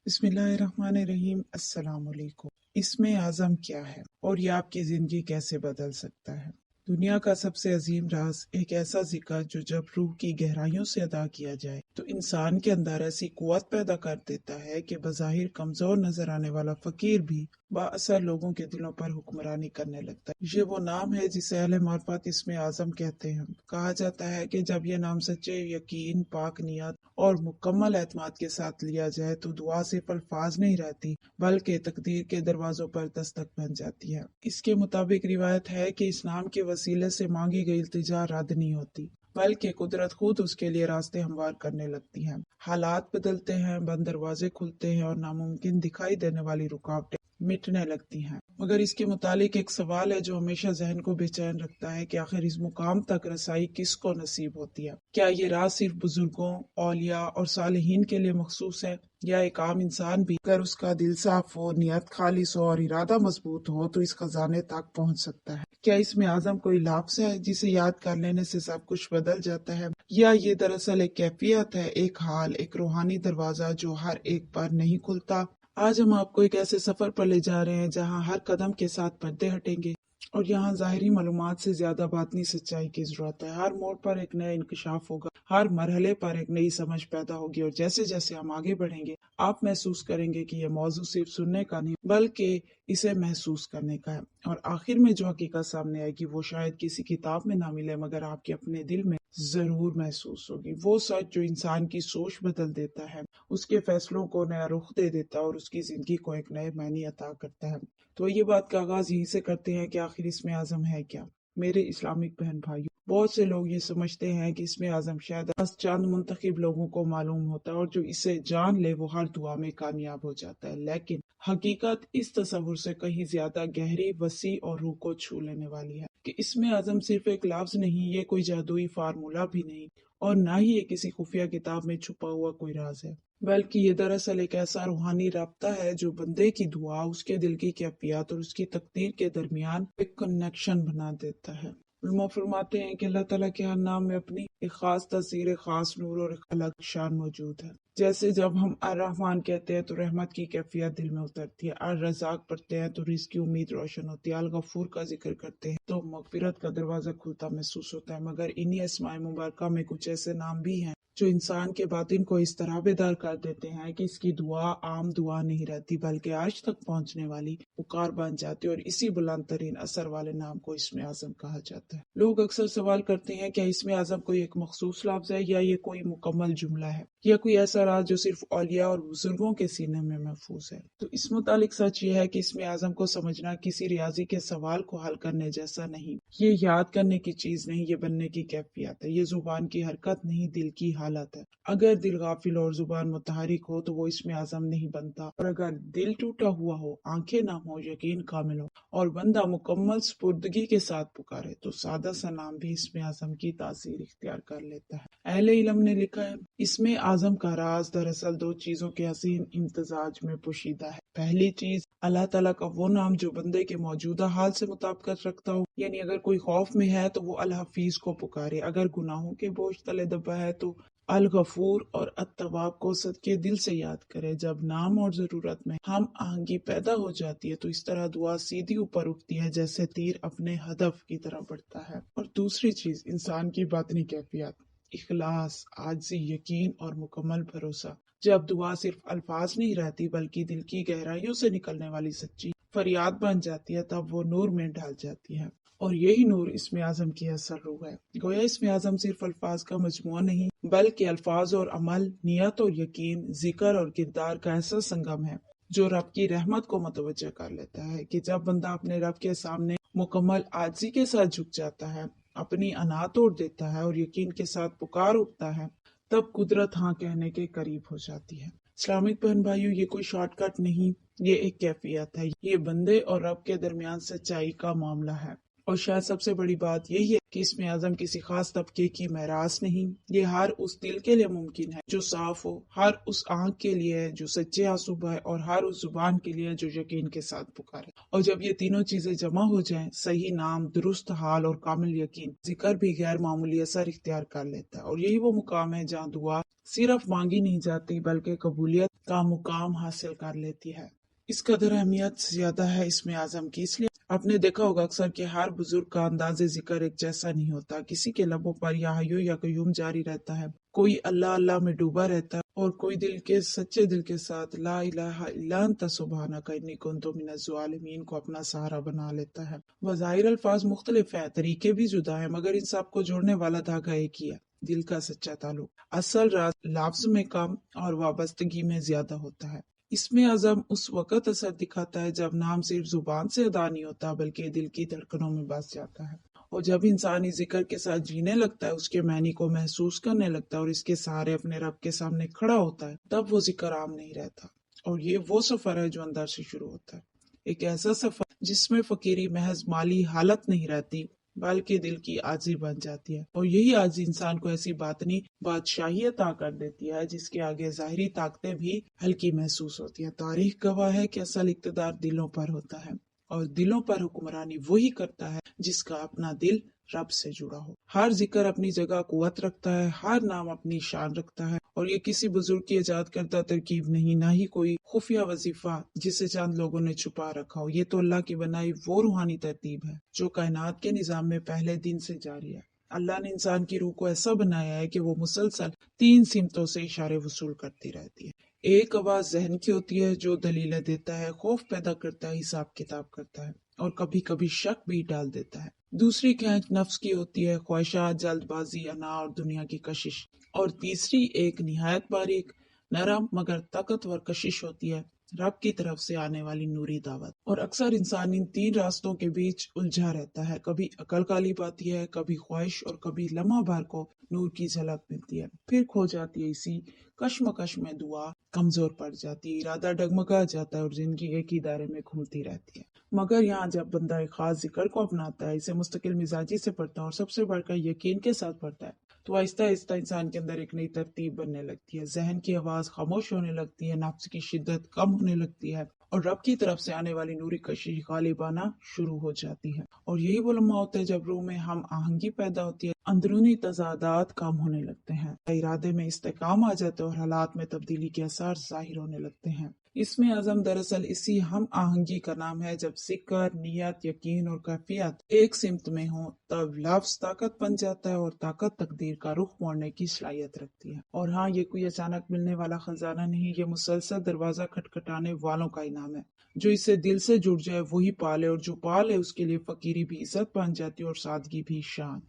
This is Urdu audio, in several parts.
بسم اللہ الرحمن الرحیم۔ السلام علیکم۔ اسم اعظم کیا ہے اور یہ آپ کی زندگی کیسے بدل سکتا ہے؟ دنیا کا سب سے عظیم راز ایک ایسا ذکر جو جب روح کی گہرائیوں سے ادا کیا جائے تو انسان کے اندر ایسی قوت پیدا کر دیتا ہے کہ بظاہر کمزور نظر آنے والا فقیر بھی با اثر لوگوں کے دلوں پر حکمرانی کرنے لگتا ہے۔ یہ وہ نام ہے جسے اہل معرفت اسم اعظم کہتے ہیں۔ کہا جاتا ہے کہ جب یہ نام سچے یقین، پاک نیت اور مکمل اعتماد کے ساتھ لیا جائے تو دعا صرف الفاظ نہیں رہتی بلکہ تقدیر کے دروازوں پر دستک بن جاتی ہے۔ اس کے مطابق روایت ہے کہ اس نام کے وسیلے سے مانگی گئی التجا رد نہیں ہوتی بلکہ قدرت خود اس کے لیے راستے ہموار کرنے لگتی ہے۔ حالات بدلتے ہیں، بند دروازے کھلتے ہیں اور ناممکن دکھائی دینے والی رکاوٹیں مٹنے لگتی ہیں۔ مگر اس کے متعلق ایک سوال ہے جو ہمیشہ ذہن کو بے چین رکھتا ہے کہ آخر اس مقام تک رسائی کس کو نصیب ہوتی ہے؟ کیا یہ راز صرف بزرگوں، اولیاء اور صالحین کے لیے مخصوص ہے یا ایک عام انسان بھی اگر اس کا دل صاف ہو، نیت خالص ہو اور ارادہ مضبوط ہو تو اس خزانے تک پہنچ سکتا ہے؟ کیا اس میں اعظم کوئی لفظ ہے جسے یاد کر لینے سے سب کچھ بدل جاتا ہے، یا یہ دراصل ایک کیفیت ہے، ایک حال، ایک روحانی دروازہ جو ہر ایک پر نہیں کھلتا؟ آج ہم آپ کو ایک ایسے سفر پر لے جا رہے ہیں جہاں ہر قدم کے ساتھ پردے ہٹیں گے اور یہاں ظاہری معلومات سے زیادہ باطنی سچائی کی ضرورت ہے۔ ہر موڑ پر ایک نیا انکشاف ہوگا، ہر مرحلے پر ایک نئی سمجھ پیدا ہوگی اور جیسے جیسے ہم آگے بڑھیں گے آپ محسوس کریں گے کہ یہ موضوع صرف سننے کا نہیں بلکہ اسے محسوس کرنے کا ہے، اور آخر میں جو حقیقت سامنے آئے گی وہ شاید کسی کتاب میں نہ ملے مگر آپ کے اپنے دل میں ضرور محسوس ہوگی۔ وہ سچ جو انسان کی سوچ بدل دیتا ہے، اس کے فیصلوں کو نیا رخ دے دیتا ہے اور اس کی زندگی کو ایک نئے معنی عطا کرتا ہے۔ تو یہ بات کا آغاز یہیں سے کرتے ہیں کہ آخر اسم اعظم ہے کیا؟ میرے اسلامک بہن بھائیوں، بہت سے لوگ یہ سمجھتے ہیں کہ اسم اعظم شاید بس چند منتخب لوگوں کو معلوم ہوتا ہے اور جو اسے جان لے وہ ہر دعا میں کامیاب ہو جاتا ہے، لیکن حقیقت اس تصور سے کہیں زیادہ گہری، وسیع اور روح کو چھو لینے والی ہے کہ اسم اعظم صرف ایک لفظ نہیں، یہ کوئی جادوئی فارمولہ بھی نہیں اور نہ ہی یہ کسی خفیہ کتاب میں چھپا ہوا کوئی راز ہے، بلکہ یہ دراصل ایک ایسا روحانی رابطہ ہے جو بندے کی دعا، اس کے دل کی کیفیت اور اس کی تقدیر کے درمیان ایک کنیکشن بنا دیتا ہے۔ علماء فرماتے ہیں کہ اللہ تعالیٰ کے ہر نام میں اپنی ایک خاص تاثیر، ایک خاص نور اور ایک الگ شان موجود ہے۔ جیسے جب ہم الرحمن کہتے ہیں تو رحمت کی کیفیت دل میں اترتی ہے، الرزاق پڑھتے ہیں تو رزق کی امید روشن ہوتی ہے، الغفور کا ذکر کرتے ہیں تو مغفرت کا دروازہ کھلتا محسوس ہوتا ہے۔ مگر انہی اسماء مبارکہ میں کچھ ایسے نام بھی ہیں جو انسان کے باطن کو اس طرح بیدار کر دیتے ہیں کہ اس کی دعا عام دعا نہیں رہتی بلکہ عرش تک پہنچنے والی پکار بن جاتی ہے، اور اسی بلند ترین اثر والے نام کو اسم اعظم کہا جاتا ہے۔ لوگ اکثر سوال کرتے ہیں کیا اسم اعظم کوئی ایک مخصوص لفظ ہے یا یہ کوئی مکمل جملہ ہے یا کوئی ایسا راز جو صرف اولیاء اور بزرگوں کے سینے میں محفوظ ہے؟ تو اس متعلق سچ یہ ہے کہ اسم اعظم کو سمجھنا کسی ریاضی کے سوال کو حل کرنے جیسا نہیں، یہ یاد کرنے کی چیز نہیں، یہ بننے کی کیفیت ہے، یہ زبان کی حرکت نہیں، دل کی حالت ہے۔ اگر دل غافل اور زبان متحرک ہو تو وہ اسم اعظم نہیں بنتا، اور اگر دل ٹوٹا ہوا ہو، آنکھیں نہ ہو، یقین کامل ہو اور بندہ مکمل سپردگی کے ساتھ پکارے تو سادہ سا نام بھی اسم اعظم کی تاثیر اختیار کر لیتا ہے۔ اہل علم نے لکھا ہے اسم اعظم کا راز دراصل دو چیزوں کے حسین امتزاج میں پوشیدہ ہے۔ پہلی چیز اللہ تعالیٰ کا وہ نام جو بندے کے موجودہ حال سے مطابقت رکھتا ہو، یعنی اگر کوئی خوف میں ہے تو وہ الحفیظ کو پکارے، اگر گناہوں کے بوجھ تلے دبا ہے تو الغفور اور التواب کو صدقے دل سے یاد کرے۔ جب نام اور ضرورت میں ہم آہنگی پیدا ہو جاتی ہے تو اس طرح دعا سیدھی اوپر اٹھتی ہے جیسے تیر اپنے ہدف کی طرف بڑھتا ہے۔ اور دوسری چیز انسان کی باطنی کیفیت، اخلاص، عاجزی، یقین اور مکمل بھروسہ۔ جب دعا صرف الفاظ نہیں رہتی بلکہ دل کی گہرائیوں سے نکلنے والی سچی فریاد بن جاتی ہے تب وہ نور میں ڈھال جاتی ہے، اور یہی نور اسم اعظم کی اثر روح ہے۔ گویا اسم اعظم صرف الفاظ کا مجموعہ نہیں بلکہ الفاظ اور عمل، نیت اور یقین، ذکر اور کردار کا ایسا سنگم ہے جو رب کی رحمت کو متوجہ کر لیتا ہے کہ جب بندہ اپنے رب کے سامنے مکمل عاجزی کے ساتھ جھک جاتا ہے، اپنی انا توڑ دیتا ہے اور یقین کے ساتھ پکار اٹھتا ہے، تب قدرت ہاں کہنے کے قریب ہو جاتی ہے۔ اسلامک بہن بھائیوں، یہ کوئی شارٹ کٹ نہیں، یہ ایک کیفیت ہے، یہ بندے اور رب کے درمیان سچائی کا معاملہ ہے۔ اور شاید سب سے بڑی بات یہی ہے کہ اسم اعظم کسی خاص طبقے کی میراث نہیں، یہ ہر اس دل کے لیے ممکن ہے جو صاف ہو، ہر اس آنکھ کے لیے ہے جو سچے آنسو بہائے، اور ہر اس زبان کے لیے جو یقین کے ساتھ پکارے۔ اور جب یہ تینوں چیزیں جمع ہو جائیں، صحیح نام، درست حال اور کامل یقین، ذکر بھی غیر معمولی اثر اختیار کر لیتا ہے۔ اور یہی وہ مقام ہے جہاں دعا صرف مانگی نہیں جاتی بلکہ قبولیت کا مقام حاصل کر لیتی ہے۔ اس قدر اہمیت زیادہ ہے اسم اعظم کی، اس لیے آپ نے دیکھا ہوگا اکثر کہ ہر بزرگ کا انداز ذکر ایک جیسا نہیں ہوتا، کسی کے لبوں پر یا حیو یا قیوم جاری رہتا ہے، کوئی اللہ اللہ میں ڈوبا رہتا ہے، اور کوئی سچے دل کے ساتھ لا الہ الا انت سبحانک انی کنت من الظالمین کو اپنا سہارا بنا لیتا ہے۔ وظاہر الفاظ مختلف ہیں، طریقے بھی جدا ہیں، مگر ان سب کو جوڑنے والا دھاگا ایک ہی ہے، دل کا سچا تعلق۔ اصل راز لفظ میں کم اور وابستگی میں زیادہ ہوتا ہے۔ اسم اعظم اس وقت اثر دکھاتا ہے جب نام صرف زبان سے ادا نہیں ہوتا بلکہ دل کی دھڑکنوں میں بس جاتا ہے، اور جب انسان اس ذکر کے ساتھ جینے لگتا ہے، اس کے معنی کو محسوس کرنے لگتا ہے اور اس کے سہارے اپنے رب کے سامنے کھڑا ہوتا ہے، تب وہ ذکر عام نہیں رہتا۔ اور یہ وہ سفر ہے جو اندر سے شروع ہوتا ہے، ایک ایسا سفر جس میں فقیری محض مالی حالت نہیں رہتی بلکہ دل کی عاجزی بن جاتی ہے، اور یہی عاجزی انسان کو ایسی باطنی بادشاہی عطا کر دیتی ہے جس کے آگے ظاہری طاقتیں بھی ہلکی محسوس ہوتی ہیں۔ تاریخ گواہ ہے کہ اصل اقتدار دلوں پر ہوتا ہے، اور دلوں پر حکمرانی وہی کرتا ہے جس کا اپنا دل رب سے جڑا ہو۔ ہر ذکر اپنی جگہ قوت رکھتا ہے، ہر نام اپنی شان رکھتا ہے، اور یہ کسی بزرگ کی ایجاد کردہ ترکیب نہیں، نہ ہی کوئی خفیہ وظیفہ جسے چند لوگوں نے چھپا رکھا ہو۔ یہ تو اللہ کی بنائی وہ روحانی ترتیب ہے جو کائنات کے نظام میں پہلے دن سے جاری ہے۔ اللہ نے انسان کی روح کو ایسا بنایا ہے کہ وہ مسلسل 3 سمتوں سے اشارے وصول کرتی رہتی ہے۔ ایک آواز ذہن کی ہوتی ہے جو دلیلیں دیتا ہے، خوف پیدا کرتا ہے، حساب کتاب کرتا ہے، اور کبھی کبھی شک بھی ڈال دیتا ہے۔ دوسری کھینچ نفس کی ہوتی ہے، خواہشات، جلد بازی، انا اور دنیا کی کشش، اور تیسری ایک نہایت باریک، نرم مگر طاقتور کشش ہوتی ہے، رب کی طرف سے آنے والی نوری دعوت۔ اور اکثر انسان ان 3 راستوں کے بیچ الجھا رہتا ہے، کبھی عقل غالب آتی ہے، کبھی خواہش، اور کبھی لمحہ بھر کو نور کی جھلک ملتی ہے، پھر کھو جاتی ہے اسی کشمکش میں، دعا کمزور پڑ جاتی ہے، ارادہ ڈگمگا جاتا ہے، اور زندگی ایک ہی دائرے میں گھومتی رہتی ہے۔ مگر یہاں جب بندہ ایک خاص ذکر کو اپناتا ہے، اسے مستقل مزاجی سے پڑھتا ہے اور سب سے بڑھ کر یقین کے ساتھ پڑھتا ہے، تو آہستہ آہستہ انسان کے اندر ایک نئی ترتیب بننے لگتی ہے، ذہن کی آواز خاموش ہونے لگتی ہے، نفس کی شدت کم ہونے لگتی ہے، اور رب کی طرف سے آنے والی نوری کشش غالب آنا شروع ہو جاتی ہے۔ اور یہی وہ لمحہ ہوتا ہے جب روح میں ہم آہنگی پیدا ہوتی ہے، اندرونی تضادات کم ہونے لگتے ہیں، ارادے میں استحکام آ جاتا ہے، اور حالات میں تبدیلی کے آثار ظاہر ہونے لگتے ہیں۔ اسم اعظم دراصل اسی ہم آہنگی کا نام ہے۔ جب ذکر، نیت، یقین اور کیفیت ایک سمت میں ہوں تب لفظ طاقت بن جاتا ہے، اور طاقت تقدیر کا رخ موڑنے کی صلاحیت رکھتی ہے۔ اور ہاں، یہ کوئی اچانک ملنے والا خزانہ نہیں، یہ مسلسل دروازہ کھٹکھٹانے والوں کا انعام ہے۔ جو اسے دل سے جڑ جائے وہی پالے، اور جو پالے اس کے لیے فقیری بھی عزت بن جاتی ہے اور سادگی بھی شان۔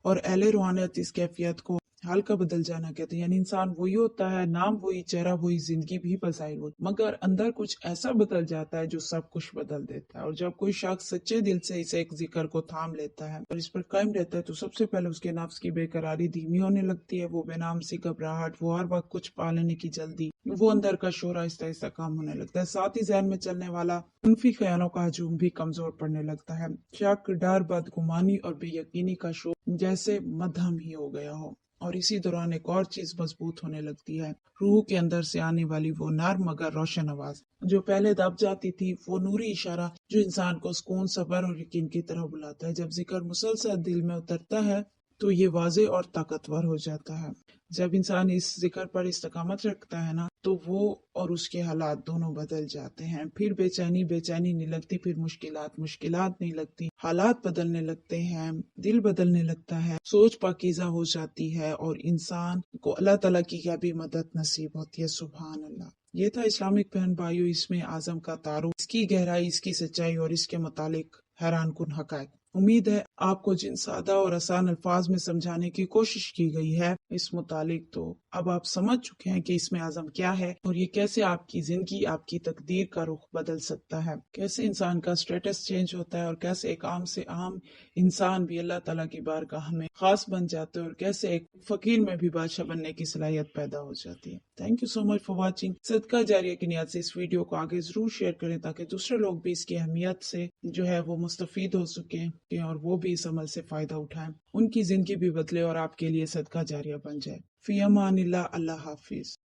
اور اہل روحانیت اس کیفیت کو حال کا بدل جانا کہتے ہیں، یعنی انسان وہی ہوتا ہے، نام وہی، چہرہ وہی، زندگی بھی بظاہر ہوتی، مگر اندر کچھ ایسا بدل جاتا ہے جو سب کچھ بدل دیتا ہے۔ اور جب کوئی شخص سچے دل سے اس ایک ذکر کو تھام لیتا ہے اور اس پر قائم رہتا ہے، تو سب سے پہلے اس کے نفس کی بے قراری دھیمی ہونے لگتی ہے، وہ بے نام سی گھبراہٹ، وہ ہر وقت کچھ پا لینے کی جلدی، وہ اندر کا شور آہستہ آہستہ کام ہونے لگتا ہے، ساتھ ہی ذہن میں چلنے والا منفی خیالوں کا ہجوم بھی کمزور پڑنے لگتا ہے، شک، ڈر، بدگمانی اور بے یقینی کا شور جیسے مدھم ہی ہو گیا ہو۔ اور اسی دوران ایک اور چیز مضبوط ہونے لگتی ہے، روح کے اندر سے آنے والی وہ نرم مگر روشن آواز جو پہلے دب جاتی تھی، وہ نوری اشارہ جو انسان کو سکون، صبر اور یقین کی طرح بلاتا ہے۔ جب ذکر مسلسل دل میں اترتا ہے تو یہ واضح اور طاقتور ہو جاتا ہے۔ جب انسان اس ذکر پر استقامت رکھتا ہے نا، تو وہ اور اس کے حالات دونوں بدل جاتے ہیں، پھر بے چینی نہیں لگتی، پھر مشکلات نہیں لگتی، حالات بدلنے لگتے ہیں، دل بدلنے لگتا ہے، سوچ پاکیزہ ہو جاتی ہے، اور انسان کو اللہ تعالیٰ کی بھی مدد نصیب ہوتی ہے۔ سبحان اللہ۔ یہ تھا اسلامک بہن بھائیو اسم اعظم کا تعارف، اس کی گہرائی، اس کی سچائی اور اس کے متعلق حیران کن حقائق۔ امید ہے آپ کو جن سادہ اور آسان الفاظ میں سمجھانے کی کوشش کی گئی ہے اس متعلق، تو اب آپ سمجھ چکے ہیں کہ اسم اعظم کیا ہے اور یہ کیسے آپ کی زندگی، آپ کی تقدیر کا رخ بدل سکتا ہے، کیسے انسان کا سٹیٹس چینج ہوتا ہے، اور کیسے ایک عام سے عام انسان بھی اللہ تعالیٰ کی بارگاہ میں خاص بن جاتے ہیں، اور کیسے ایک فقیر میں بھی بادشاہ بننے کی صلاحیت پیدا ہو جاتی ہے۔ Thank you so much for watching. صدقہ جاریہ کی نیت سے اس ویڈیو کو آگے ضرور شیئر کریں تاکہ دوسرے لوگ بھی اس کی اہمیت سے جو ہے وہ مستفید ہو سکیں۔ اور وہ بھی اس عمل سے فائدہ اٹھائیں، ان کی زندگی بھی بدلے اور آپ کے لیے صدقہ جاریہ بن جائے۔ فی امان اللہ، اللہ حافظ۔